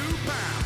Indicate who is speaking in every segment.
Speaker 1: pounds.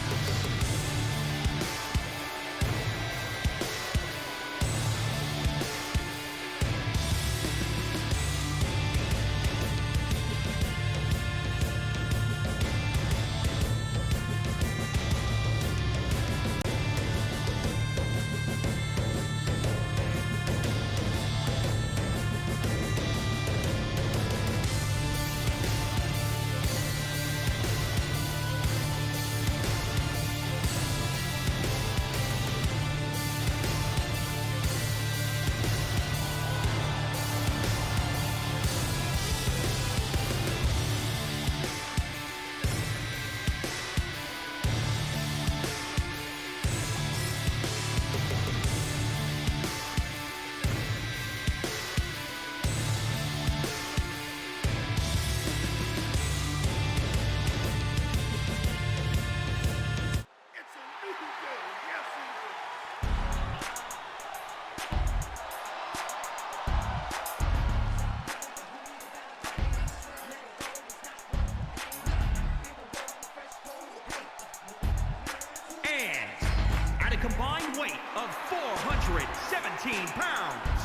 Speaker 1: Combined weight of 417 pounds,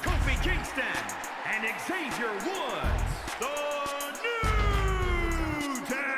Speaker 1: Kofi Kingston and Xavier Woods, the New Day!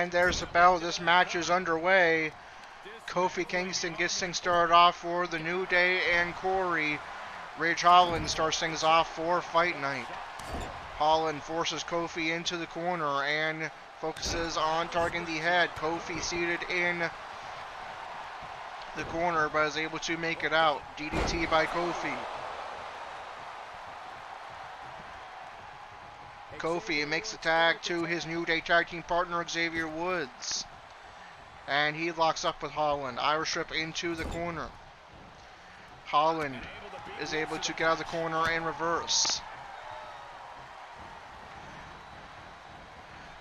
Speaker 2: And there's the bell. This match is underway. Kofi Kingston gets things started off for the New Day and Corey. Ridge Holland starts things off for Fight Night. Holland forces Kofi into the corner and focuses on targeting the head. Kofi seated in the corner but is able to make it out. DDT by Kofi. Kofi makes the tag to his New Day tag team partner Xavier Woods. And he locks up with Holland. Irish whip into the corner. Holland is able to get out of the corner and reverse.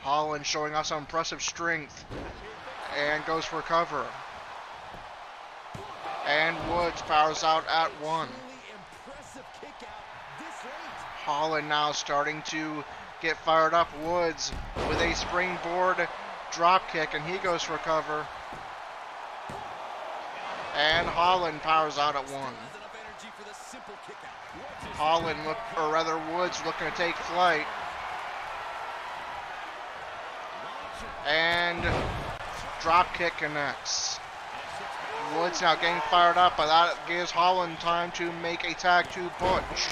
Speaker 2: Holland showing off some impressive strength and goes for cover. And Woods powers out at one. Holland now starting to get fired up. Woods with a springboard drop kick, and he goes for cover. And Holland powers out at one. Woods looking to take flight. And drop kick connects. Woods now getting fired up, but that gives Holland time to make a tag to Butch.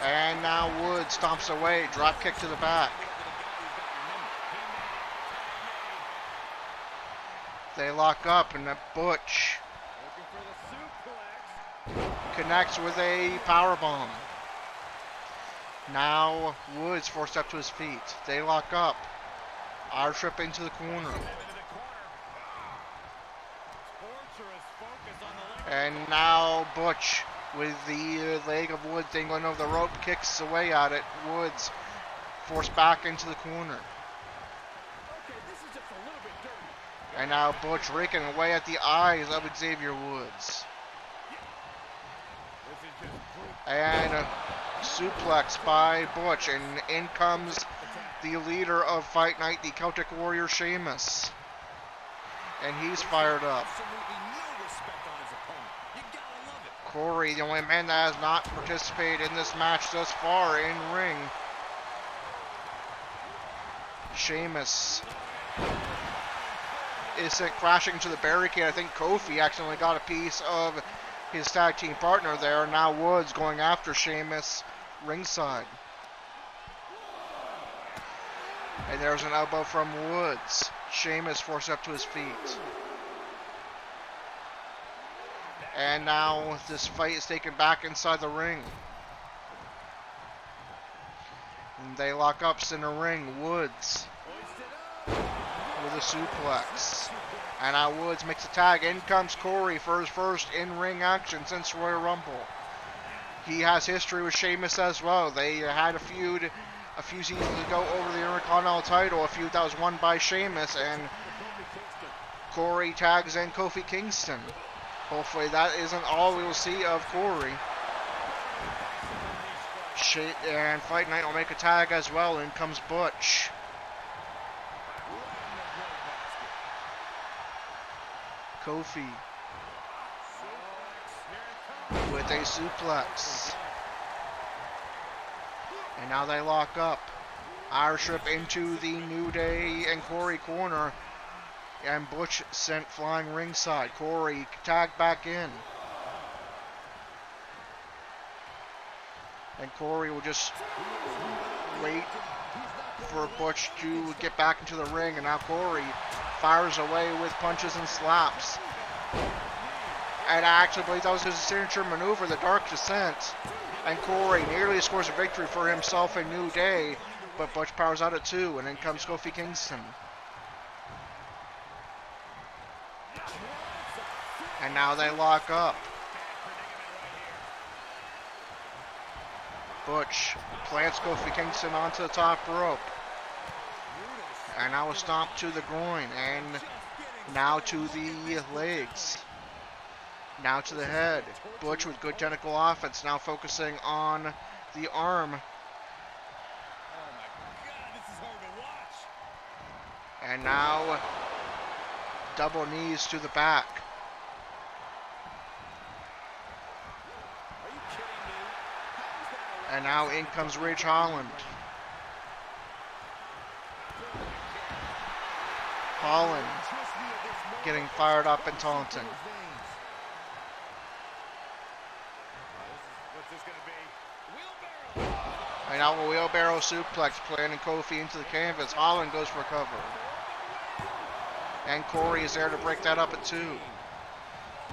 Speaker 2: And now Woods stomps away, drop kick to the back. They lock up, and Butch connects with a powerbomb. Now Woods forced up to his feet. They lock up. Irish whip into the corner. And now Butch with the leg of Woods dangling over the rope, kicks away at it. Woods forced back into the corner. And now Butch raking away at the eyes of Xavier Woods. And a suplex by Butch, and in comes the leader of Fight Night, the Celtic Warrior Sheamus. And he's fired up. Corey, the only man that has not participated in this match thus far in ring. Sheamus is sent crashing to the barricade. I think Kofi accidentally got a piece of his tag team partner there. Now Woods going after Sheamus ringside. And there's an elbow from Woods. Sheamus forced up to his feet. And now this fight is taken back inside the ring. And they lock up center ring. Woods with a suplex. And now Woods makes a tag. In comes Corey for his first in-ring action since Royal Rumble. He has history with Sheamus as well. They had a feud a few seasons ago over the Intercontinental title, a feud that was won by Sheamus, and Corey tags in Kofi Kingston. Hopefully that isn't all we will see of Corey. And Fight Night will make a tag as well. In comes Butch. Kofi with a suplex. And now they lock up. Irish whip into the New Day and Corey corner. And Butch sent flying ringside. Corey tagged back in. And Corey will just wait for Butch to get back into the ring. And now Corey fires away with punches and slaps. And I actually believe that was his signature maneuver, the Dark Descent. And Corey nearly scores a victory for himself in New Day. But Butch powers out at 2. And in comes Kofi Kingston. And now they lock up. Butch plants Kofi Kingston onto the top rope. And now a stomp to the groin. And now to the legs. Now to the head. Butch with good technical offense. Now focusing on the arm. And now double knees to the back. And now in comes Ridge Holland. Holland getting fired up in taunting. And now a wheelbarrow suplex planting Kofi into the canvas. Holland goes for cover. And Corey is there to break that up at 2.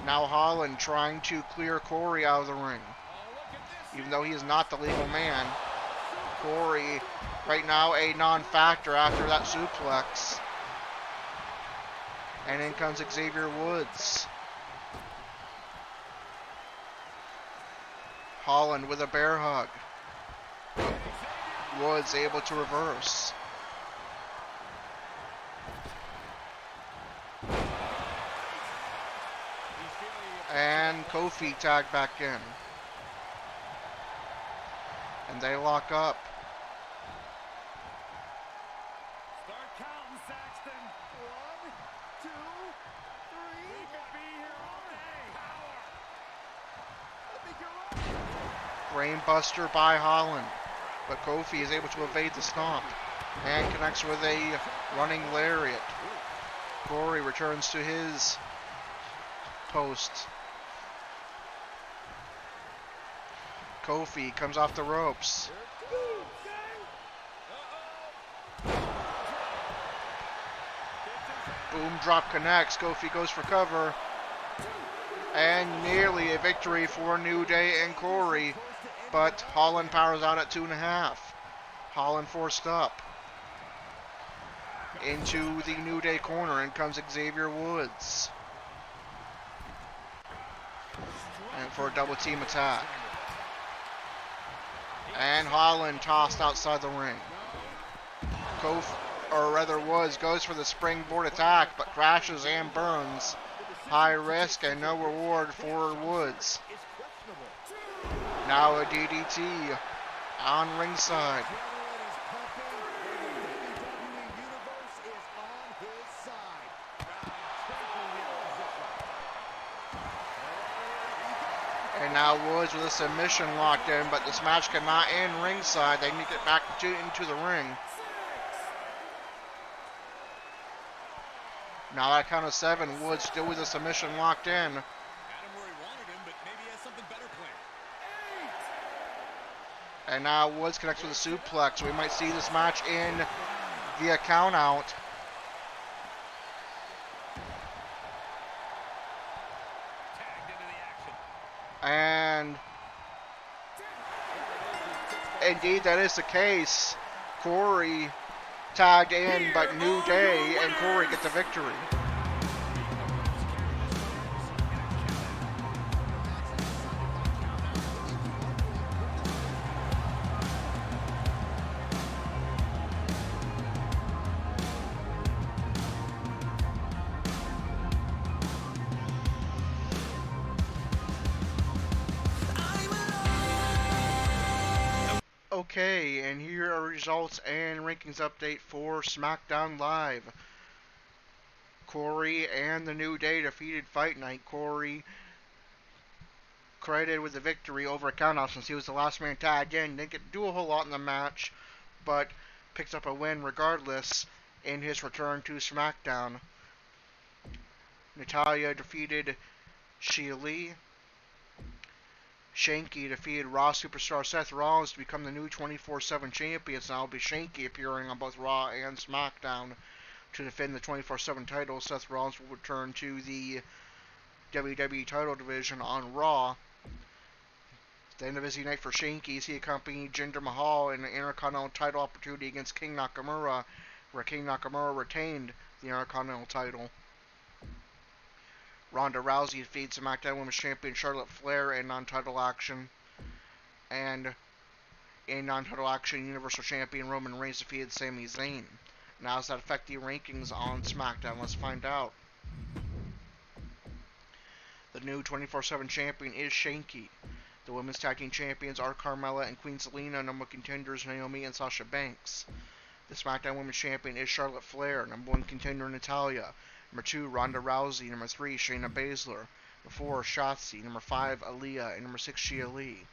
Speaker 2: Now Holland trying to clear Corey out of the ring. Even though he is not the legal man. Corey right now a non-factor after that suplex. And in comes Xavier Woods. Holland with a bear hug. Woods able to reverse. And Kofi tagged back in. And they lock up.
Speaker 1: Start counting, Saxton. 1, 2, 3. We could be here all day. Power. I think you're right.
Speaker 2: Brainbuster by Holland. But Kofi is able to evade the stomp. And connects with a running lariat. Corey returns to his post. Kofi comes off the ropes. Boom drop connects. Kofi goes for cover. And nearly a victory for New Day and Corey. But Holland powers out at 2.5. Holland forced up. Into the New Day corner. In comes Xavier Woods. And for a double team attack. And Holland tossed outside the ring. Woods goes for the springboard attack, but crashes and burns. High risk and no reward for Woods. Now a DDT on ringside. And now Woods with a submission locked in, but this match cannot end ringside. They need to get back into the ring. Now at count of 7, Woods still with a submission locked in.
Speaker 1: Had him where he wanted him, but maybe he has something better planned.
Speaker 2: And now Woods connects with a suplex. We might see this match in via count out. And indeed that is the case. Corey tagged in, but New Day and Corey get the victory. Okay, and here are results and rankings update for SmackDown Live. Corey and the New Day defeated Fight Night. Corey credited with the victory over a countout since he was the last man tagged in. Didn't get to do a whole lot in the match, but picked up a win regardless in his return to SmackDown. Natalya defeated Shia Lee. Shanky defeated Raw superstar Seth Rollins to become the new 24/7 champions. Now it'll be Shanky appearing on both Raw and SmackDown to defend the 24/7 title. Seth Rollins will return to the WWE title division on Raw. At the end of his night for Shanky, he accompanied Jinder Mahal in an Intercontinental title opportunity against King Nakamura, where King Nakamura retained the Intercontinental title. Ronda Rousey defeats SmackDown Women's Champion Charlotte Flair in non-title action. And in non-title action, Universal Champion Roman Reigns defeated Sami Zayn. Now, does that affect the rankings on SmackDown? Let's find out. The new 24/7 champion is Shanky. The women's tag team champions are Carmella and Queen Zelina. Number one contenders Naomi and Sasha Banks. The SmackDown Women's Champion is Charlotte Flair. Number one contender Natalya. Number 2, Ronda Rousey. Number 3, Shayna Baszler. Number 4, Shotzi. Number 5, Aaliyah. And number 6, Shia Lee.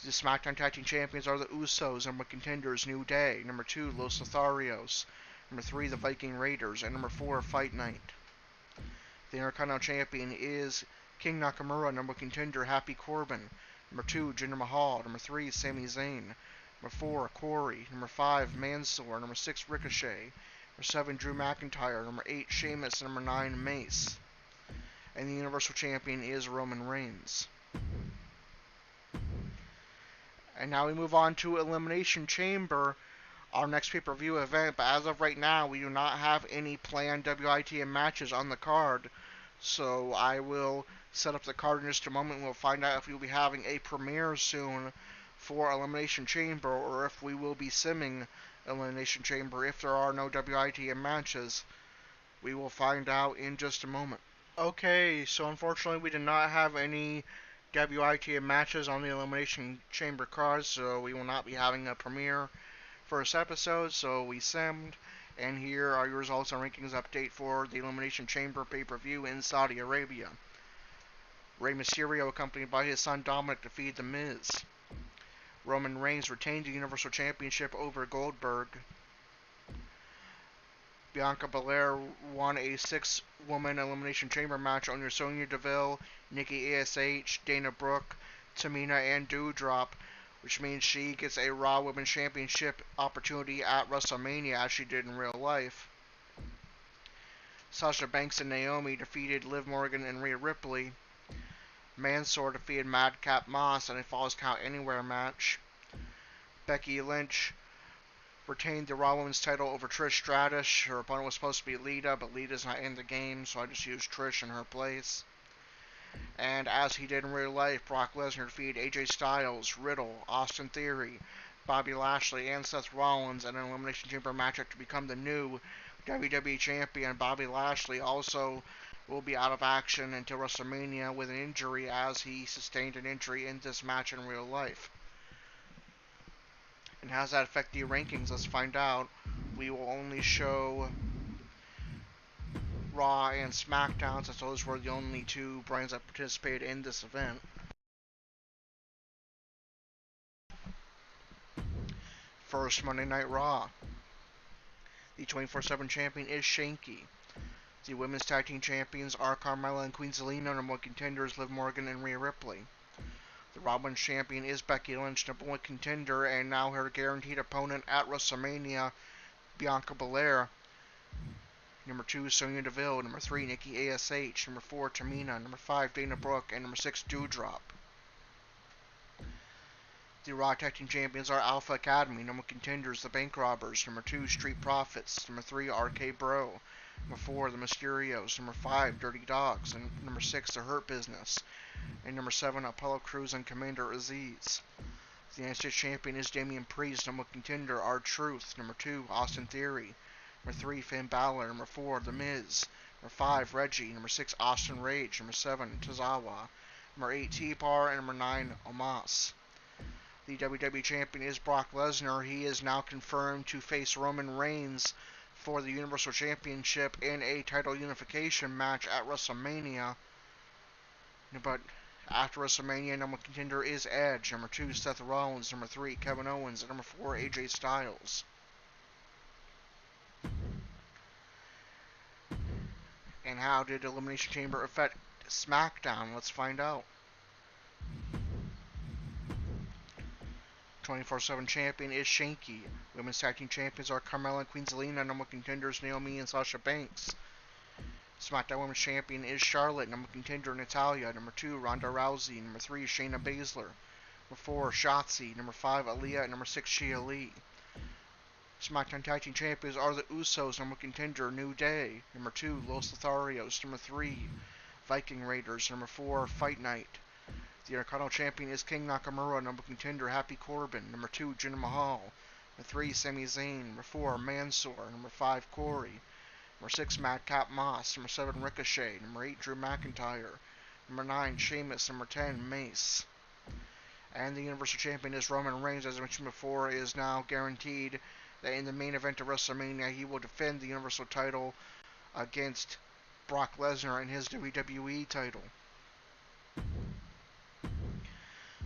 Speaker 2: The SmackDown Tag Team Champions are the Usos. Number 1 contenders, New Day. Number 2, Los Lotharios. Number 3, the Viking Raiders. And number 4, Fight Night. The Intercontinental Champion is King Nakamura. Number 1 contender, Happy Corbin. Number 2, Jinder Mahal. Number 3, Sami Zayn. Number 4, Corey. Number 5, Mansoor. Number 6, Ricochet. Number 7, Drew McIntyre. Number 8, Sheamus. Number 9, Mace. And the Universal Champion is Roman Reigns. And now we move on to Elimination Chamber, our next pay-per-view event. But as of right now, we do not have any planned WITM matches on the card. So I will set up the card in just a moment. We'll find out if we will be having a premiere soon for Elimination Chamber, or if we will be simming Elimination Chamber if there are no WITM matches. We will find out in just a moment. Okay, so unfortunately we did not have any WITM matches on the Elimination Chamber cards, so we will not be having a premiere for this episode, so we simmed. And here are your results and rankings update for the Elimination Chamber pay-per-view in Saudi Arabia. Rey Mysterio, accompanied by his son Dominic, defeated The Miz. Roman Reigns retained the Universal Championship over Goldberg. Bianca Belair won a 6-woman Elimination Chamber match under Sonya Deville, Nikki ASH, Dana Brooke, Tamina, and Doudrop, which means she gets a Raw Women's Championship opportunity at WrestleMania as she did in real life. Sasha Banks and Naomi defeated Liv Morgan and Rhea Ripley. Mansoor defeated Madcap Moss in a Falls Count Anywhere match. Becky Lynch retained the Raw Women's title over Trish Stratus. Her opponent was supposed to be Lita, but Lita's not in the game, so I just used Trish in her place. And as he did in real life, Brock Lesnar defeated AJ Styles, Riddle, Austin Theory, Bobby Lashley, and Seth Rollins in an Elimination Chamber matchup to become the new WWE Champion. Bobby Lashley also will be out of action until WrestleMania with an injury, as he sustained an injury in this match in real life. And how does that affect the rankings? Let's find out. We will only show Raw and SmackDown, since those were the only two brands that participated in this event. First, Monday Night Raw. The 24/7 champion is Shanky. The women's tag team champions are Carmella and Queen Zelina. Number one contenders Liv Morgan and Rhea Ripley. The Raw Women's champion is Becky Lynch, number one contender, and now her guaranteed opponent at WrestleMania, Bianca Belair. Number 2, Sonya Deville. Number 3, Nikki ASH. Number 4, Tamina. Number 5, Dana Brooke. And number 6, Doudrop. The Raw Tag Team Champions are Alpha Academy. Number 1 contenders, the Bank Robbers. Number 2, Street Profits. Number 3, RK Bro. Number 4, the Mysterios. Number 5, Dirty Dogs. And number 6, the Hurt Business. And number 7, Apollo Crews and Commander Aziz. The United States Champion is Damian Priest. Number 1 contender, R-Truth. Number 2, Austin Theory. Number 3, Finn Balor. Number 4, The Miz. Number 5, Reggie. Number 6, Austin Rage. Number 7, Tozawa. Number 8, T-Bar. And number 9, Omos. The WWE Champion is Brock Lesnar. He is now confirmed to face Roman Reigns for the Universal Championship in a title unification match at WrestleMania. But after WrestleMania, number 1 contender is Edge. Number 2, Seth Rollins. Number 3, Kevin Owens. And number 4, AJ Styles. And how did Elimination Chamber affect SmackDown? Let's find out. 24/7 champion is Shanky. Women's tag team champions are Carmella and Queen Zelina. Number 1 contenders Naomi and Sasha Banks. SmackDown Women's champion is Charlotte. Number 1 contender Natalya. Number 2, Ronda Rousey. Number 3, Shayna Baszler. Number 4, Shotzi. Number 5, Aaliyah. And number 6, Shia Lee. SmackDown Tag Team Champions are the Usos. Number 1 contender, New Day. Number 2, Los Lotharios. Number 3, Viking Raiders. Number 4, Fight Night. The Intercontinental Champion is King Nakamura. Number 1 contender, Happy Corbin. Number 2, Jinder Mahal. Number 3, Sami Zayn. Number 4, Mansoor. Number 5, Corey. Number 6, Madcap Moss. Number 7, Ricochet. Number 8, Drew McIntyre. Number 9, Sheamus. Number 10, Mace. And the Universal Champion is Roman Reigns, as I mentioned before, is now guaranteed that in the main event of WrestleMania, he will defend the Universal title against Brock Lesnar in his WWE title.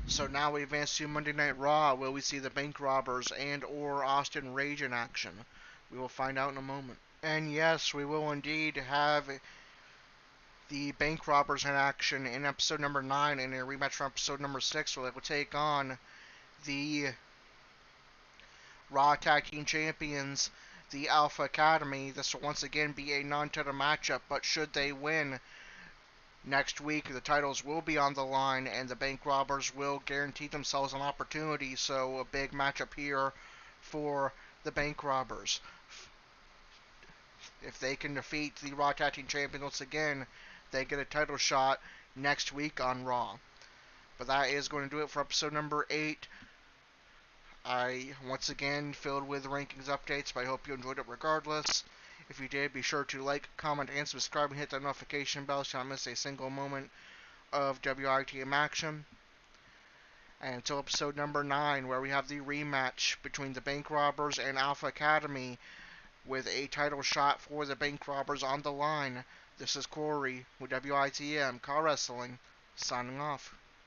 Speaker 2: So now we advance to Monday Night Raw, where we see the Bank Robbers and or Austin Rage in action. We will find out in a moment. And yes, we will indeed have the Bank Robbers in action in episode number 9 in a rematch from episode number 6, where they will take on the Raw Tag Team Champions, the Alpha Academy. This will once again be a non-title matchup, but should they win next week, the titles will be on the line, and the Bank Robbers will guarantee themselves an opportunity. So a big matchup here for the Bank Robbers. If they can defeat the Raw Tag Team Champions once again, they get a title shot next week on Raw. But that is going to do it for episode number 8. I, once again, filled with rankings updates, but I hope you enjoyed it regardless. If you did, be sure to like, comment, and subscribe, and hit that notification bell so you don't miss a single moment of WITM action. And until episode number 9, where we have the rematch between the Bank Robbers and Alpha Academy, with a title shot for the Bank Robbers on the line. This is Corey with WITM CAW Wrestling, signing off.